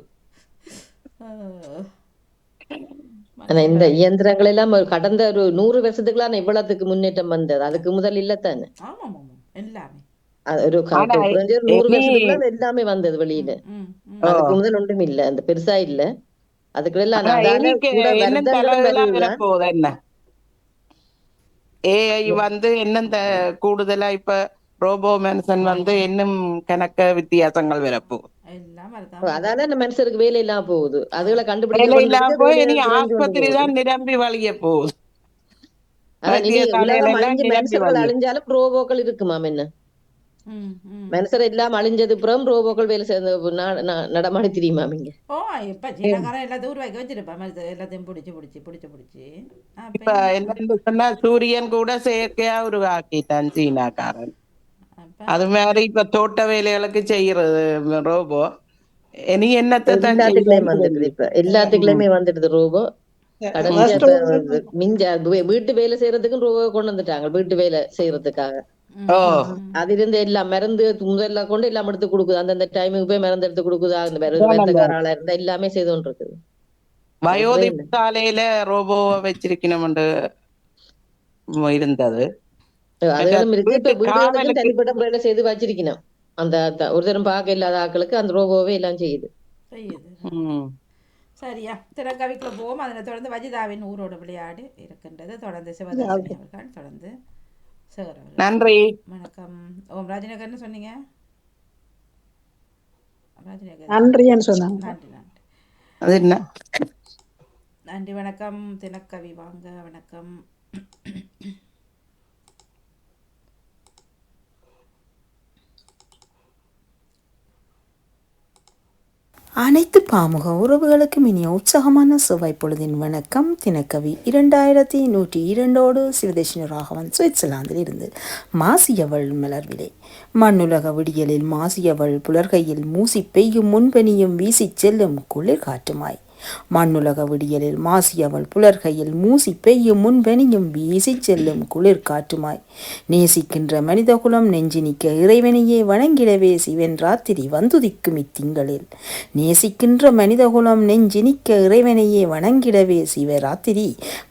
இந்த இயந்திரங்கள் எல்லாம் கடந்த ஒரு 100 வருஷத்துக்குலாம் இவ்வளவுக்கு முன்னேற்றம் வந்தது. அதுக்கு முதல் இல்லத்தானே? எல்லாமே ஒரு 100 வருஷத்துக்குலாம் எல்லாமே வந்தது வெளியில. அதுக்கு முதல் ஒன்றும் இல்ல, அந்த பெருசா இல்ல. அதுக்கு எல்லாம் ஏஐ என்னந்த கூடுதலா இப்ப ரோபோ மனுஷன் இன்னும் கணக்க வித்தியாசங்கள் வரப்போ. அதால அந்த மனுஷருக்கு வேலை இல்லாம போகுது. அதுகளை கண்டுபிடிக்க ஆஸ்பத்திரி தான் நிரம்பி வழிய போகுது. மனுஷர்கள் அழிஞ்சாலும் ரோபோக்கள் இருக்குமாம். என்ன மனுஷர் எல்லாம் அழிஞ்சது அப்புறம் ரோபோக்கள் வேலை செய்ய நடமாடி தெரியுமா இங்க? ஓ இப்ப சீனாக்காரன் எல்லாத்தையும் உருவாக்கி வச்சிருப்பேன் எல்லாத்தையும் பிடிச்சி இப்ப என்னன்னு சொன்னா சூரியன் கூட செயற்கையா உருவாக்கிட்டான் சீனாக்காரன். அது மாதிரி இப்ப தோட்ட வேலைகளுக்கு செய்யறது ரோபோ. இனி என்னத்தை தான் எல்லாத்துக்குள்ளேயும் வந்துடுது. இப்ப எல்லாத்துக்குள்ளயுமே வந்துடுது ரோபோ. வீட்டு வேலை செய்யறதுக்கும் ரோபோ கொண்டு வந்துட்டாங்க. வீட்டு வேலை செய்யறதுக்காக அது இருந்து எல்லாம் மருந்து முதல்ல கொண்டு எல்லாம் எடுத்து கொடுக்குது. அந்தந்த டைமுக்கு போய் மருந்து எடுத்து கொடுக்குது. அந்த மருந்துக்காரால இருந்தா எல்லாமே செய்து கொண்டு இருக்குது. வயோதிப சாலையில ரோபோவை வச்சிருக்கணும் இருந்தது. அதுகளும் இருக்கு. இப்ப வீடுகளுக்கும் தனிப்பட்ட முறையில செய்து வச்சிருக்கணும். அந்த ஒரு தரம் பார்க்க இல்லாத ஆட்களுக்கு அந்த ரோபோவே எல்லாம் செய்யுது. சரியா திறக்கவிக்குள்ள போவோம். அதில் தொடர்ந்து வஜிதாவின் ஊரோட விளையாடு இருக்கின்றது. தொடர்ந்து சிவதாசனி அவர்கள் தொடர்ந்து நன்றி வணக்கம். ஓம் ராஜநகர்னு சொன்னீங்க. நன்றி வணக்கம். தினக்கவி வாங்க. வணக்கம். அனைத்து பாமுக உறவுகளுக்கும் இனிய உற்சாகமான செவ்வாய் பொழுதின் வணக்கம். தினக்கவி 2102 சிவதேஷினி ராகவன் சுவிட்சர்லாந்தில் இருந்து. மாசியவள் மலர்விலை. மண்ணுலக விடியலில் மாசியவள் புலர்கையில் மூசி பெய்யும் முன்பனியும் வீசிச் செல்லும் குளிர் காற்றுமாய். மண்ணுலக விடியலில் மாசியவள் புலர்கையில் மூசி பெய்யும் முன்பெனியும் வீசி செல்லும் குளிர் காற்றுமாய். நேசிக்கின்ற மனிதகுலம் நெஞ்சி நிற்க இறைவனையே வணங்கிடவே சிவன் ராத்திரி வந்துதிக்கும் இத்திங்களில். நேசிக்கின்ற மனிதகுலம் நெஞ்சி நிற்க இறைவனையே வணங்கிடவே சிவராத்திரி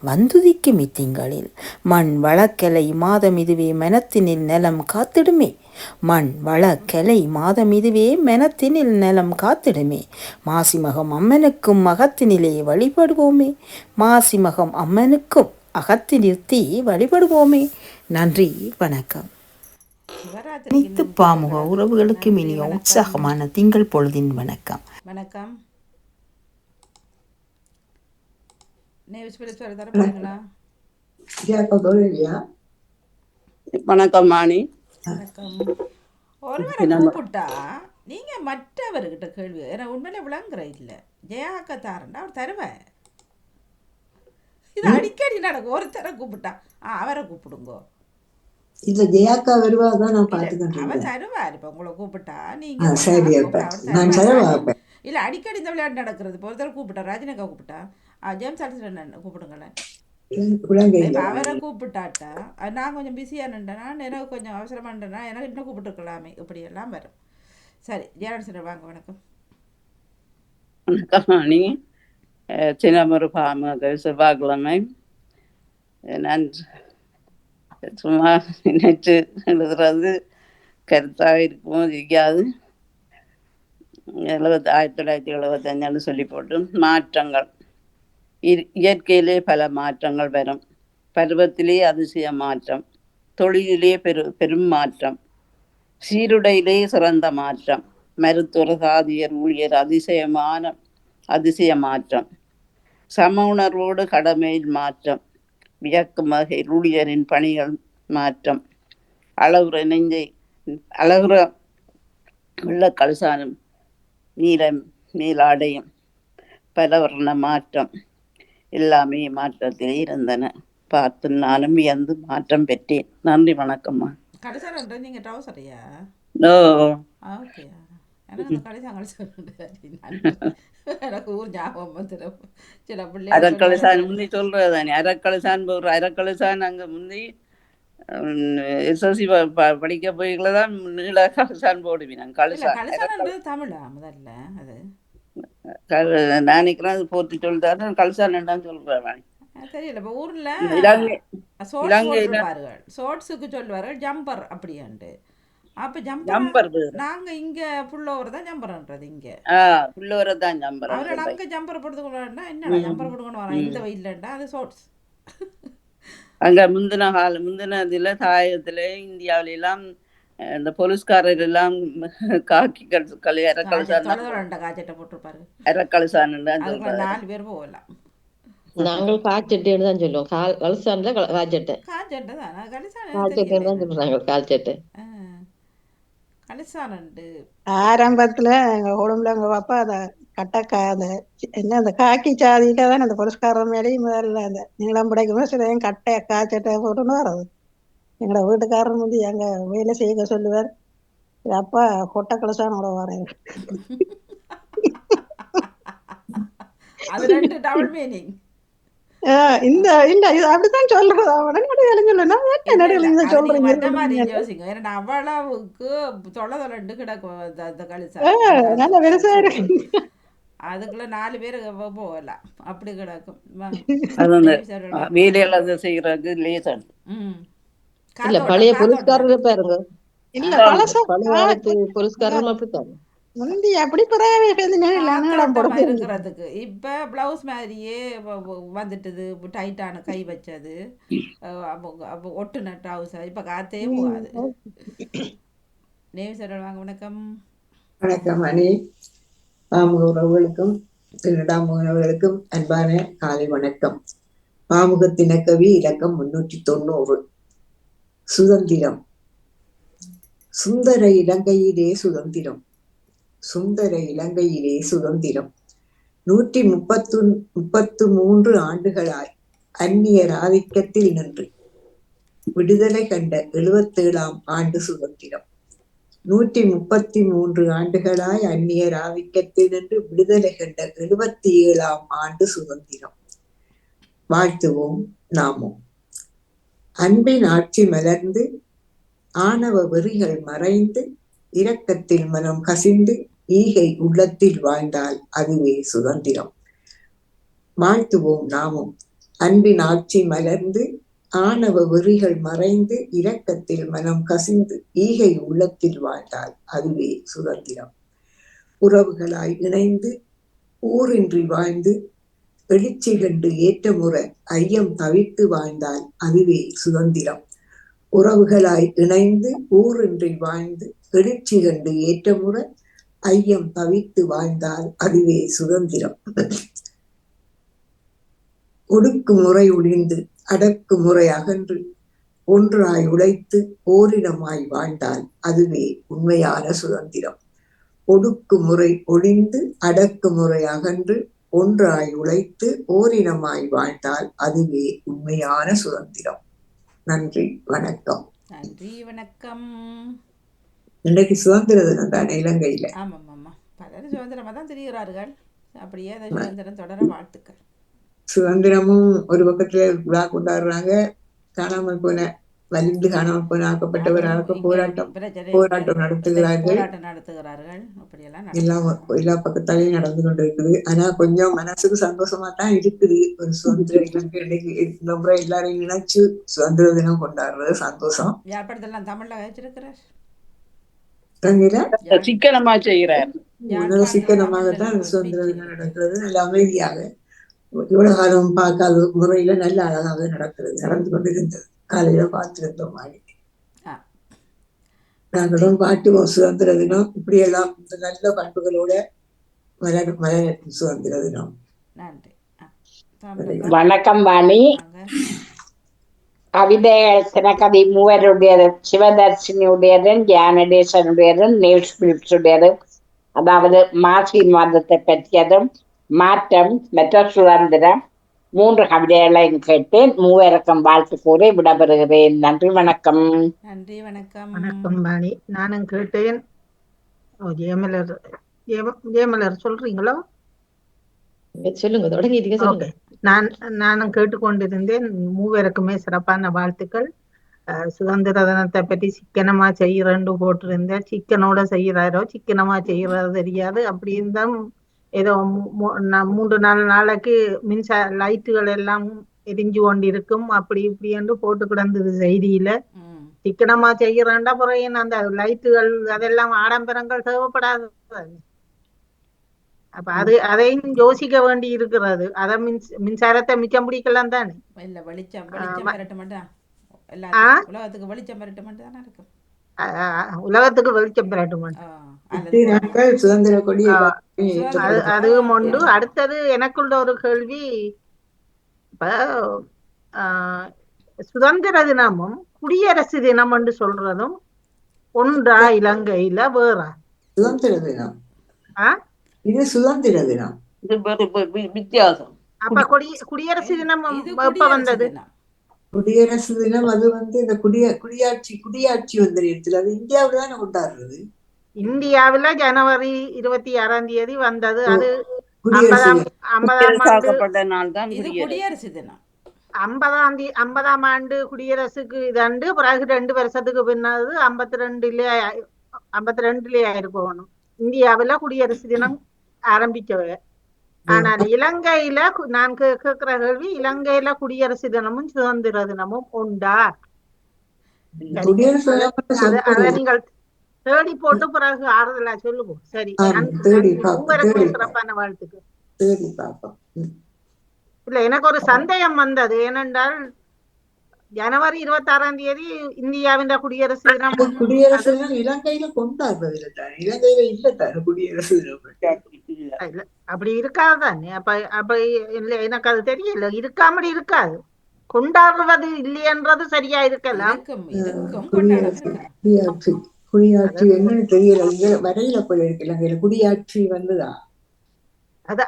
வந்துதிக்கும் இத்திங்களில். மண் வளக்கலை மாதம் இதுவே மனத்தினில் நலம் காத்திடுமே. மண் வளக்கலை மாதம் இதுவே மனத்தினில் நலம் காத்திடுமே. மாசிமகம் அம்மனுக்கும் அகத்தினிலே வழிபடுவோமே. மாசிமகம் அம்மனுக்கும் அகத்தினிறுத்தி வழிபடுவோமே. நன்றி வணக்கம். அனைத்து பாமுக உறவுகளுக்கு இனிய உற்சாகமான திங்கள் பொழுதின் வணக்கம். வணக்கம். வணக்கம் மாணி. ஒருவரை கூப்பிட்டா நீங்க மற்றவர்கிட்ட கேள்வி எனக்கு உண்மையில விளங்குற இல்ல. ஜெயாக்க தாரண்டா அவர் தருவார். இது அடிக்கடி நடக்கும். ஒருத்தரை கூப்பிட்டா அவரை கூப்பிடுங்கோ. இல்ல ஜெயாக்கா வருவாதான் நான் பாத்துக்கிட்டு அவர் தருவார். இப்ப உங்களை கூப்பிட்டா நீங்க இல்ல அடிக்கடி இந்த விளையாட்டு நடக்கிறது. இப்போ ஒருத்தர் கூப்பிட்டா ராஜினக்கா கூப்பிட்டா ஜேம்ஸ் ஆல்சன் கூப்பிடுங்களேன். அவரை கூப்பிட்டாட்டா நான் கொஞ்சம் பிஸியானேன்னா எனக்கு கொஞ்சம் அவசரமானேன்னா எனக்கு இன்னும் கூப்பிட்டுருக்கலாமே. இப்படி எல்லாம் வரும். சரி ஜெயராஜன் வாங்க. வணக்கம். வணக்கம் அணி. சின்னமரு பாமக செவ்வாய்க்கிழமை நான் சும்மா நினைச்சு எழுதுறது கருத்தாக இருக்குமோ தெரியாது. 1975 சொல்லி போட்டு மாற்றங்கள் இயற்கையிலே பல மாற்றங்கள் வரும். பருவத்திலே அதிசய மாற்றம், தொழிலிலே பெரும் மாற்றம், சீருடையிலே சிறந்த மாற்றம், மருத்துவர் சாதியர் ஊழியர் அதிசய மாற்றம், சம உணர்வோடு கடமையில் மாற்றம், வியக்கும் வகையில் ஊழியரின் பணிகள் மாற்றம், அளவுற நெஞ்சை அழகுற உள்ள கலசானம் நீலம் மேலாடையும் பலவர்ண மாற்றம் எல்லாமே மாற்றத்திலே இருந்தன. பார்த்து நானும் வியந்து மாற்றம் பெற்றேன். நன்றி வணக்கம்மா. கடைசாரன்ற நீங்க ட்ரௌசரையா? ஓ ஓகே. எனக்கு எனக்கு ஊர் ஞாபகம் வந்துடும். சில பிள்ளை அரக்கலசான் முந்தி சொல்றதானே. அரக்கலசான் அங்க முந்தி எஸ்எல்சி படிக்க போய்களதான் நீள கலசான் போடுவேன். கலசான் தமிழா முதல்ல அது நினைக்கிறேன். அது போட்டு சொல்லிட்டாரு கலசான் சொல்றேன். தெரியல. இப்போ ஊர்ல ஷோர்ட்ஸுக்கு சொல்லுவார்கள் ஜம்பர் அப்படியாண்டு. அப்ப ஜம்பர் நாங்க இங்க புல்லோவர் தான் ஜம்பர்ன்றது. இங்க புல்லோவர் தான் ஜம்பர். அவர்கள் அங்க ஜம்பர் போட்டுக்கணும்னா என்ன ஜம்பர் போட்டுக்கணும் வரான் இந்த வெயில்லண்டா அது ஷோர்ட்ஸ். அங்க முந்தின இதுல தாயத்துல இந்தியாவில எல்லாம் இந்த போலீஸ்காரர் எல்லாம் காக்கி காய்ச்சட்டை போட்டிருப்பாரு. அரக்கலசான் 4 பேர் போகலாம். நாங்கள் காய்ச்சட்டைன்னு தான் சொல்லுவோம். கலசான்ல காய்ச்சட்டை தான் சொல்றாங்க. காய்ச்சட்டை கலிசானண்டு ஆரம்பத்துல எங்க குடும்பத்துல எங்க அப்பா அந்த கட்டக்கா அந்த என்ன அந்த காக்கி சாதியில தான் அந்த புரஸ்காரம் மேலேயும் முதல்ல அந்த நீளம் பிடிக்கும்போது சில கட்டை காய்ச்சட்டை போட்டுன்னு வர்றது. எங்களோட வீட்டுக்காரர் வந்து எங்க வேலை செய்ய சொல்லுவார், அப்பா கொட்டை கலசானோட வரைய அது 2 டபுள் மீனிங். இந்த இல்ல இது அப்படித்தான் சொல்றது. அவன் நடுவில் சொல்லணும் நடுவில் இதை அது நீங்க மற்ற மாதிரி சொல்றீங்க. யோசிங்க. ஏன்னா அவ்வளவுக்கு தொலைண்டு கிடக்கும் அந்த கலிசா. நல்ல பெருசா இருக்கு. அதுக்குள்ள 4 பேர் போகலாம், அப்படி கிடக்கும். அது அந்த வேலைகள் அது செய்யறதுக்கு லேசன். இல்ல பழைய புரஸ்காரரை பாருங்க, இல்ல பழசா பழைய காலத்து புரஸ்காரம் அப்படித்தான் முந்தி அப்படி பிறகு நீளம் போடுறது இருக்கிறதுக்கு. இப்ப பிளவுஸ் மாதிரியே வந்துட்டுது, டைட்டான கை வச்சது, அப்போ ஒட்டுன ட்ரவுசர். இப்ப காத்தே போகாது. நேவிசரல் வாங்க. வணக்கம். வணக்கம் அணி. பாமுக உறவுகளுக்கும் திருநடாமுகர்களுக்கும் அன்பான காலை வணக்கம். பாமுக தினக்கவி இலக்கம் 390. சுதந்திரம். சுந்தர இலங்கையிலே சுதந்திரம், சுந்தர இலங்கையிலே சுதந்திரம். 133 ஆண்டுகளாய் அந்நியர் ஆதிக்கத்தில் நின்று விடுதலை கண்ட 77ஆம் ஆண்டு சுதந்திரம். 133 ஆண்டுகளாய் அந்நியர் ஆதிக்கத்தில் நின்று விடுதலை கண்ட 77ஆம் ஆண்டு சுதந்திரம். வாழ்த்துவோம் நாமும். அன்பின் ஆட்சி மலர்ந்து ஆணவ வெறிகள் மறைந்து இரக்கத்தில் மனம் கசிந்து ஈகை உள்ளத்தில் வாழ்ந்தால் அதுவே சுதந்திரம். வாழ்த்துவோம் நாமும். அன்பின் ஆட்சி மலர்ந்து ஆணவ வெறிகள் மறைந்து இரக்கத்தில் மனம் கசிந்து ஈகை உள்ளத்தில் வாழ்ந்தால் அதுவே சுதந்திரம். உறவுகளாய் இணைந்து ஊரின்றி வாழ்ந்து எழுச்சி கண்டு ஏற்ற முறை ஐயம் தவிர்த்து வாழ்ந்தால் அதுவே சுதந்திரம். உறவுகளாய் இணைந்து ஊரின்றி வாழ்ந்து எழுச்சி கண்டு ஏற்ற முறை ஐயம் தவித்து வாழ்ந்தால் அதுவே சுதந்திரம். ஒடுக்குமுறை ஒழிந்து அடக்குமுறை அகன்று ஒன்றாய் உழைத்து ஓரினமாய் வாழ்ந்தால் அதுவே உண்மையான சுதந்திரம். ஒடுக்குமுறை ஒழிந்து அடக்குமுறை அகன்று ஒன்றாய் உழைத்து ஓரினமாய் வாழ்ந்தால் அதுவே உண்மையான சுதந்திரம். நன்றி, வணக்கம். நன்றி, வணக்கம். இன்றைக்கு சுதந்திர தினம் தானே இலங்கையில? ஆமாம் ஆமா, பலரும் சுதந்திரமா தான் தெரிகிறார்கள். அப்படியே அந்த சுதந்திரம் தொடர வாழ்த்துக்கள். சுதந்திரமும் ஒரு பக்கத்துல விழா கொண்டாடுறாங்க, காணாமல் போன வலிந்து காணாமல் போன ஆக்கப்பட்டவராக போராட்டம் நடத்துகிறார்கள். எல்லா பக்கத்தாலையும் நடந்து கொண்டு இருக்குது. ஆனா கொஞ்சம் மனசுக்கு சந்தோஷமா தான் இருக்குது. ஒரு சுதந்திர இலங்கை இன்னைக்கு இந்த முறை எல்லாரையும் இணைச்சு சுதந்திர தினம் கொண்டாடுறது சந்தோஷம். தமிழ்ல வச்சிருக்கிறார், சிக்கனமா செய்கிறார். சிக்கனமாகத்தான் சுதந்திர தினம் நடக்கிறது. நல்ல அமைதியாக இவ்வளவு காலம் பார்க்காத முறையில நல்ல அழகாக நடந்து கொண்டிருந்தது. காலையில பார்த்திருந்தோம் மாடி. நாங்களும் பாட்டுவோம் சுதந்திர தினம் இப்படி எல்லாம் நல்ல பண்புகளோட மலர் சுதந்திர தினம். வணக்கம் வாணி. கவிதைகள் தினக்கவி மூவருடையது, சிவதர்ஷினியுடையதும் ஜானடேசனுடையதும் நேவ்ஸ் பிலிப்ஸுடையதும், அதாவது மாசி மாதத்தை பற்றியதும் மாற்றம் மற்ற சுதந்திரம் 3 கவிதைகளையும் கேட்டேன். மூவருக்கும் வாழ்த்து கூறி விடப்பெறுகிறேன். நன்றி, வணக்கம். நன்றி, வணக்கம். வணக்கம் பாணி. நானும் கேட்டேன். ஜெயமலர் சொல்றீங்களோ? சொல்லுங்க, தொடங்கிட்டீங்க, சொல்லுங்க. நானும் கேட்டுக்கொண்டிருந்தேன். மூவருக்குமே சிறப்பான வாழ்த்துக்கள். சுதந்திர தினத்தை பற்றி சிக்கனமா செய்யறேன்னு போட்டிருந்தேன். சிக்கனோட செய்யறாரோ சிக்கனமா செய்யறது தெரியாது. அப்படி இருந்தாலும் ஏதோ 3-4 நாளைக்கு மின்சார லைட்டுகள் எல்லாம் எரிஞ்சு கொண்டிருக்கும், அப்படி இப்படி என்று போட்டு கிடந்தது செய்தியில. சிக்கனமா செய்யறேன்டா பிறகு அந்த லைட்டுகள் அதெல்லாம் ஆடம்பரங்கள் தேவைப்படாது. அப்ப அதையும் யோசிக்க வேண்டி இருக்கிறது. அத மின்சாரத்தை மிச்சம் பிடிக்கலாம் தானே. இல்ல வெளிச்சம் உலகத்துக்கு வெளிச்சம் பெறட்ட மட்டும் தானே இருக்கும். உலகத்துக்கு வெளிச்சம் பெறட்ட மாட்டோம். அதுவும் உண்டு. அடுத்தது எனக்குள்ள ஒரு கேள்வி. இப்ப சுதந்திர தினமும் குடியரசு தினம் என்று சொல்றதும் ஒன்றா இலங்கையில வேற சுதந்திர தினம். ஆ? இது சுதந்திர தினம். இது வித்தியாசம். அப்ப குடியரசு தினம் இது எப்ப குடியரசு வந்தது? தினம். குடியரசு தினம் அது இந்த குடியாட்சி வந்திருக்குது. அது இந்தியாவில தானே கொண்டாடுறது. இந்தியாவில ஜனவரி 26 வந்தது. அது குடியரசு 50ஆம் ஆண்டு நாள் தான் இது குடியரசு தினம். 50ஆம் ஆண்டு குடியரசுக்கு இதண்டு பிறகு 2 வருஷத்துக்கு பின்னது 52லயே ஆயிருக்கணும் இந்தியாவில குடியரசு தினம் ஆரம்பிக்கவே. ஆனால் இலங்கையில நான் கேட்கிற கேள்வி, இலங்கையில குடியரசு தினமும் சுதந்திர தினமும் உண்டா? அதை நீங்கள் தேடி போட்டு பிறகு ஆறுதலா சொல்லுவோம். சரி, உங்களுக்கு சிறப்பான வாழ்த்துக்கு. இல்ல, எனக்கு ஒரு சந்தேகம் வந்தது. ஏனென்றால் ஜனவரி 26 இந்தியாவின் குடியரசு தினம். குடியரசு தினம் இலங்கையில கொண்டாடுறது இலங்கையில இல்ல குடியரசு தினம். அப்படி இருக்காதுதானே? அப்ப இல்ல, எனக்கு அது தெரியல. இருக்காமடி இருக்காது, கொண்டாடுறது இல்லையன்றது சரியா இருக்கலாம். குடியாட்சி என்னன்னு தெரியல, வரையில போல இருக்கு இலங்கையில குடியாட்சி வந்துதா?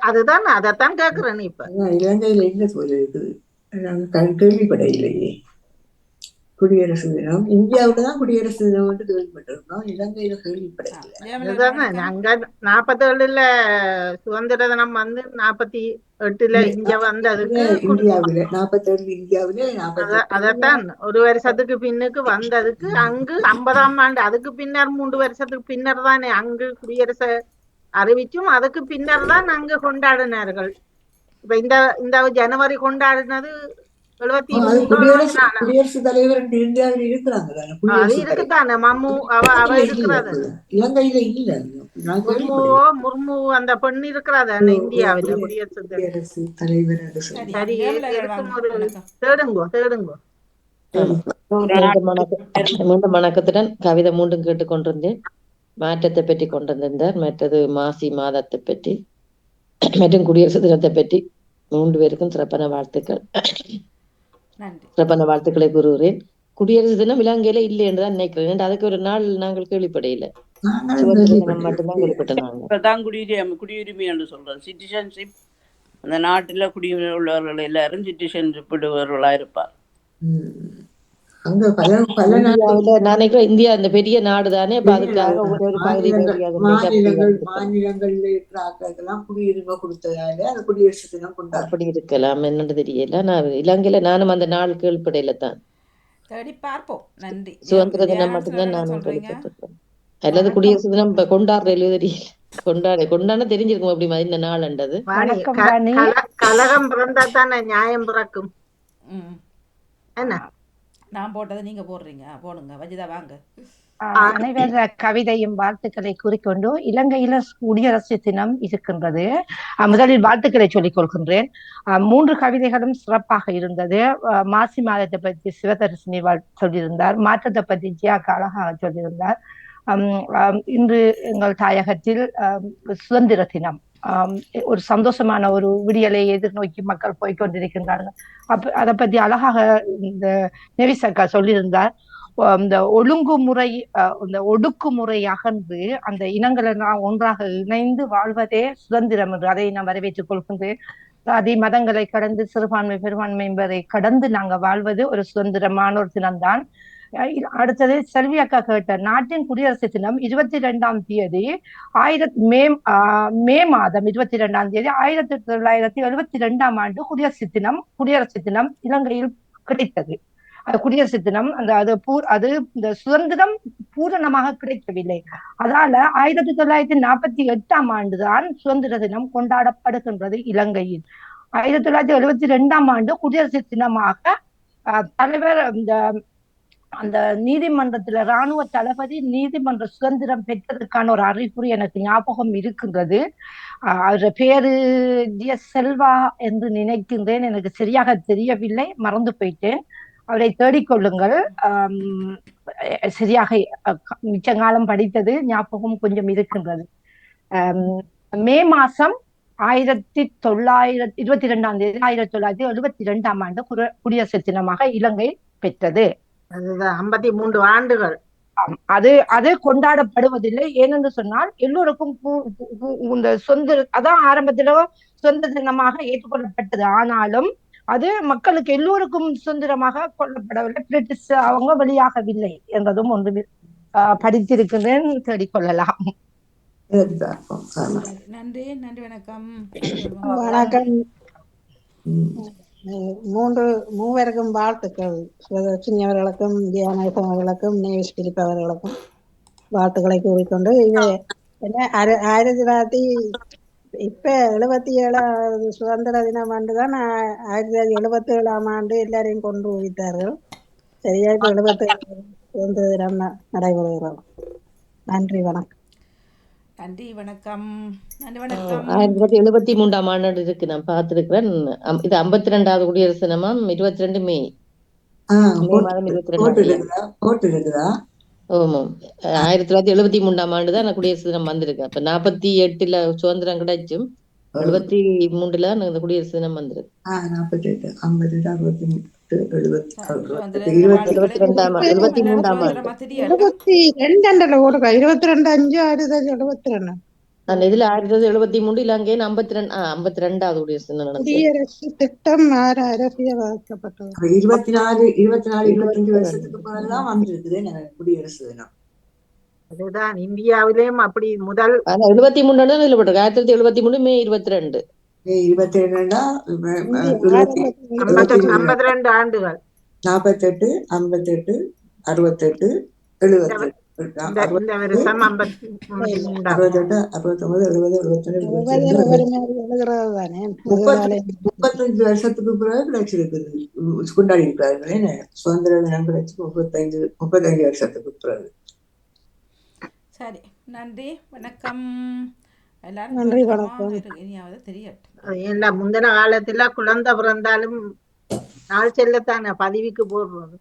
அதுதான், அதைத்தான் கேக்குறேன். இப்ப இலங்கையில என்ன போல இருக்குது, நாங்க கேள்விப்படையிலேயே. குடியரசு தினம் இந்தியாவில தான் குடியரசு தினம் வந்து கேள்விப்பட்டிருக்கோம், இலங்கையில கேள்விப்படையில. நாங்க 47ல சுதந்திர தினம் வந்து 48ல இங்க வந்ததுக்கு இந்தியாவில 47 இந்தியாவில அதத்தான் ஒரு வருஷத்துக்கு பின்னுக்கு வந்ததுக்கு அங்கு 50ஆம் ஆண்டு, அதுக்கு பின்னர் 3 வருஷத்துக்கு பின்னர் தானே அங்கு குடியரசு அறிவிச்சும் அதுக்கு பின்னர் தான் அங்கு கொண்டாடினார்கள். இப்ப இந்த ஜனவரி கொண்டாடினது குடியரசு தலைவர் இந்தியாவில் இருக்கிறாங்க. அது இருக்குதானே, மம்மு அவ இருக்கிறாரு. இலங்கையில இல்ல, முர்மு அந்த பெண் இருக்கிறாரு இந்தியாவில குடியரசு தலைவர். சரி, இருக்கும் ஒரு தேடுங்கோ. மீண்டும் வணக்கத்துடன் கவிதை மூன்றும் கேட்டுக்கொண்டிருந்தேன். மாற்றத்தை பற்றி கொண்டிருந்தார், மற்றது மாசி மாதத்தை பற்றி மற்றும் குடியரசு தினத்தை பற்றி 3 பேருக்கும் சிறப்பான வாழ்த்துக்கள். சிறப்பான வாழ்த்துக்களை கூறுகிறேன். குடியரசு தினம் இலங்கையில இல்லை என்றுதான் நினைக்கிறேன். அதுக்கு ஒரு நாள் நாங்கள் கேள்விப்படையில, சுதந்திர தினம் மட்டும்தான் கேள்விப்பட்டோம். குடியுரிமை என்று சொல்றது சிட்டிசன்ஷிப். அந்த நாட்டுல குடியுரிமை உள்ளவர்கள் எல்லாரும் சிட்டிசன்ஷிப் விடுபவர்களா இருப்பார். இந்தியா இந்த பெரிய நாடு தானே, அதுக்காக ஒரு பகுதி மாநிலங்கள்ல இருக்கிற ஆட்களுக்கெல்லாம் குடியுரிமை கொடுத்ததால அது குடியரசு தினம் கொண்டாடு. அப்படி இருக்கலாம், என்னன்னு தெரியல. நான் இலங்கையில நானும் அந்த நாள் கேள்விப்படையில தான். நன்றி. சுதந்திர தினம் மட்டும்தான் நானும் கேள்விப்பட்டிருக்கேன். அல்லது குடியரசு தினம் கொண்டாடுற தெரியல, கொண்டாட தெரிஞ்சிருக்கும் அப்படி மாதிரி இந்த நாள் என்றது. கலகம் பிறந்தா தானே நியாயம் பிறக்கும். என்ன நான் போட்டதை நீங்க போடுறீங்க, போடுங்க. வஜிதா வாங்க. அனைவர கவிதையும் வாழ்த்துக்களை கூறிக்கொண்டு இலங்கையில குடியரசு தினம் இருக்கின்றது. முதலில் வாழ்த்துக்களை சொல்லிக் கொள்கின்றேன். 3 கவிதைகளும் சிறப்பாக இருந்தது. மாசி மாதத்தை பற்றி சிவதர்சினி சொல்லியிருந்தார், மாற்றத்தை பற்றி ஜியாக்கு அழகாக சொல்லியிருந்தார். இன்று எங்கள் தாயகத்தில் சுதந்திர தினம், ஒரு சந்தோஷமான ஒரு விடியலை எதிர்நோக்கி மக்கள் போய்கொண்டிருக்கின்றார்கள். அதை பற்றி அழகாக இந்த நெவிசக்கா சொல்லியிருந்தார். இந்த ஒழுங்குமுறை, இந்த ஒடுக்குமுறை அகன்று அந்த இனங்களை ஒன்றாக இணைந்து வாழ்வதே சுதந்திரம் என்று அதை நான் வரவேற்றுக் கொள்கின்றேன். சாதி மதங்களை கடந்து சிறுபான்மை பெரும்பான்மை என்பதை கடந்து நாங்கள் வாழ்வது ஒரு சுதந்திரமான ஒரு தினம்தான். அடுத்தது செல்வி அக்கா கேட்ட நாட்டின் குடியரசு தினம் 22ஆம் தேதி மே மாதம் 22ஆம் தேதி 1972ஆம் ஆண்டு குடியரசு தினம் இலங்கையில் கிடைத்தது. குடியரசு தினம் அது இந்த சுதந்திரம் பூரணமாக கிடைக்கவில்லை. அதால 1948ஆம் ஆண்டுதான் சுதந்திர தினம் கொண்டாடப்படுகின்றது இலங்கையில். 1972ஆம் ஆண்டு குடியரசு தினமாக தலைவர் அந்த நீதிமன்றத்துல இராணுவ தளபதி நீதிமன்ற சுதந்திரம் பெற்றதற்கான ஒரு அறிகுறி எனக்கு ஞாபகம் இருக்கின்றது. அவருடைய பேரு செல்வா என்று நினைக்கின்றேன், எனக்கு சரியாக தெரியவில்லை, மறந்து போயிட்டேன். அவரை தேடிக்கொள்ளுங்கள். சரியாக மிச்சங்காலம் படித்தது ஞாபகம் கொஞ்சம் இருக்கின்றது. மே மாசம் 1922ஆம் தேதி 1972ஆம் ஆண்டு குடியரசு தினமாக இலங்கை பெற்றது. அதுதான் 53 ஆண்டுகள். அது அது கொண்டாடப்படுவதில்லை. ஏனென்று சொன்னால் எல்லோருக்கும் இந்த சொந்த அதான் ஆரம்பத்தில சொந்த தினமாக ஏற்றுக்கொள்ளப்பட்டது. ஆனாலும் அது மக்களுக்கு எல்லோருக்கும் சுதந்திரமாக கொள்ளப்படவில்லை. பிரிட்டிஷ் அவங்க வெளியாகவில்லை என்பதும் ஒன்று படித்திருக்கிறேன், தேடிக்கொள்ளலாம். நன்றி நன்றி வணக்கம். வணக்கம். மூவருக்கும் வாழ்த்துக்கள். சுதர்ஷினி அவர்களுக்கும் தியானேசன் அவர்களுக்கும் நேவிஸ் பிலிப் அவர்களுக்கும் வாழ்த்துக்களை கூறிக்கொண்டு இது என்ன 1900 இப்ப 77வது சுதந்திர தினம் ஆண்டுதான் 1977ஆம் ஆண்டு எல்லாரையும் கொண்டு வைத்தார்கள். சரியா இப்ப 77 சுதந்திர தினம் நடைபெறுகிறோம். நன்றி வணக்கம். நன்றி வணக்கம். நன்றி வணக்கம். 1973ஆம் ஆண்டு இருக்கு, நான் பார்த்திருக்கிறேன். இது 52வது குடியரசு தினமாம், 22 மே மாதம் 22. ஆமாம், 1973ஆம் ஆண்டு தான் குடியரசு தினம் வந்திருக்கு. அப்ப 48ல சுதந்திரம் கிடைச்சும் 73ல அந்த குடியரசு தினம் வந்திருக்கு. 48, 52, 63 73ஆம் ஆண்டு 22 அந்த இதுல 1973 இலங்கை 52வது குடியரசு தினம் நடந்தது. குடியரசு திட்டம் அரசியலாக்கப்பட்டது. 24, 25 வருஷத்துக்கு பிறகுதான் வந்திருக்குது குடியரசு தினம். அதுதான் இந்தியாவிலேயும் அப்படி முதல் 73 தான் இதுல போட்டிருக்கு. 1973 மே 22. மே 22 52 ஆண்டுகள். 48, 58, 68, 78. இந்த வருஷம் 68, 69, 70, 35 வருஷத்துக்கு பிறகு கிடைச்சிருக்குது, கொண்டாடி இருக்கிறார்கள். என்ன சுதந்திர தினம் கிடைச்சி 35 வருஷத்துக்கு பிறகு. சரி, நன்றி வணக்கம். எல்லாரும் நன்றி வணக்கம். இனியாவது தெரியட்டும். எல்லாம் முந்தின காலத்துல குழந்தை பிறந்தாலும் நாள் செல்லத்தான பதிவுக்கு போடுறது.